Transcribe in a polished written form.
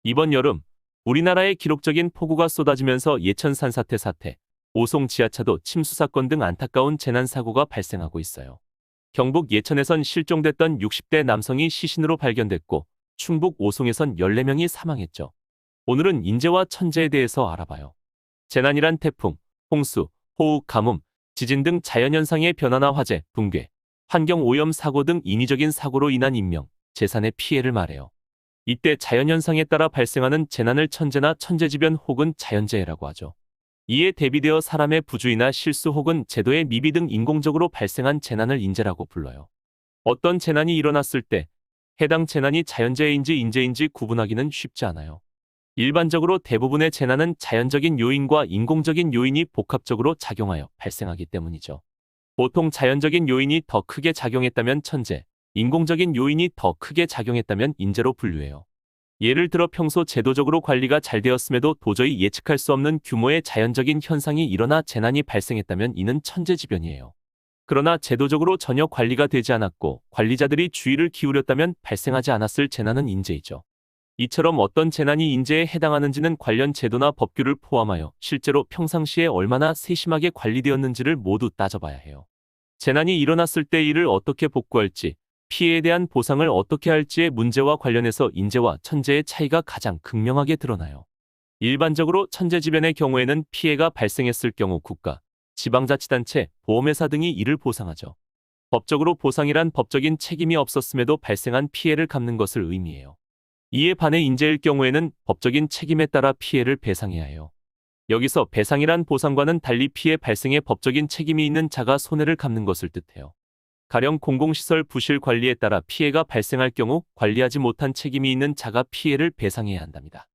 이번 여름 우리나라에 기록적인 폭우가 쏟아지면서 예천 산사태 사태, 오송 지하차도 침수 사건 등 안타까운 재난사고가 발생하고 있어요. 경북 예천에선 실종됐던 60대 남성이 시신으로 발견됐고 충북 오송에선 14명이 사망했죠. 오늘은 인재와 천재에 대해서 알아봐요. 재난이란 태풍, 홍수, 호우, 가뭄, 지진 등 자연현상의 변화나 화재, 붕괴, 환경오염 사고 등 인위적인 사고로 인한 인명, 재산의 피해를 말해요. 이때 자연현상에 따라 발생하는 재난을 천재나 천재지변 혹은 자연재해라고 하죠. 이에 대비되어 사람의 부주의나 실수 혹은 제도의 미비 등 인공적으로 발생한 재난을 인재라고 불러요. 어떤 재난이 일어났을 때 해당 재난이 자연재해인지 인재인지 구분하기는 쉽지 않아요. 일반적으로 대부분의 재난은 자연적인 요인과 인공적인 요인이 복합적으로 작용하여 발생하기 때문이죠. 보통 자연적인 요인이 더 크게 작용했다면 천재, 인공적인 요인이 더 크게 작용했다면 인재로 분류해요. 예를 들어 평소 제도적으로 관리가 잘 되었음에도 도저히 예측할 수 없는 규모의 자연적인 현상이 일어나 재난이 발생했다면 이는 천재지변이에요. 그러나 제도적으로 전혀 관리가 되지 않았고 관리자들이 주의를 기울였다면 발생하지 않았을 재난은 인재이죠. 이처럼 어떤 재난이 인재에 해당하는지는 관련 제도나 법규를 포함하여 실제로 평상시에 얼마나 세심하게 관리되었는지를 모두 따져봐야 해요. 재난이 일어났을 때 이를 어떻게 복구할지, 피해에 대한 보상을 어떻게 할지의 문제와 관련해서 인재와 천재의 차이가 가장 극명하게 드러나요. 일반적으로 천재지변의 경우에는 피해가 발생했을 경우 국가, 지방자치단체, 보험회사 등이 이를 보상하죠. 법적으로 보상이란 법적인 책임이 없었음에도 발생한 피해를 갚는 것을 의미해요. 이에 반해 인재일 경우에는 법적인 책임에 따라 피해를 배상해야 해요. 여기서 배상이란 보상과는 달리 피해 발생에 법적인 책임이 있는 자가 손해를 갚는 것을 뜻해요. 가령 공공시설 부실 관리에 따라 피해가 발생할 경우 관리하지 못한 책임이 있는 자가 피해를 배상해야 한답니다.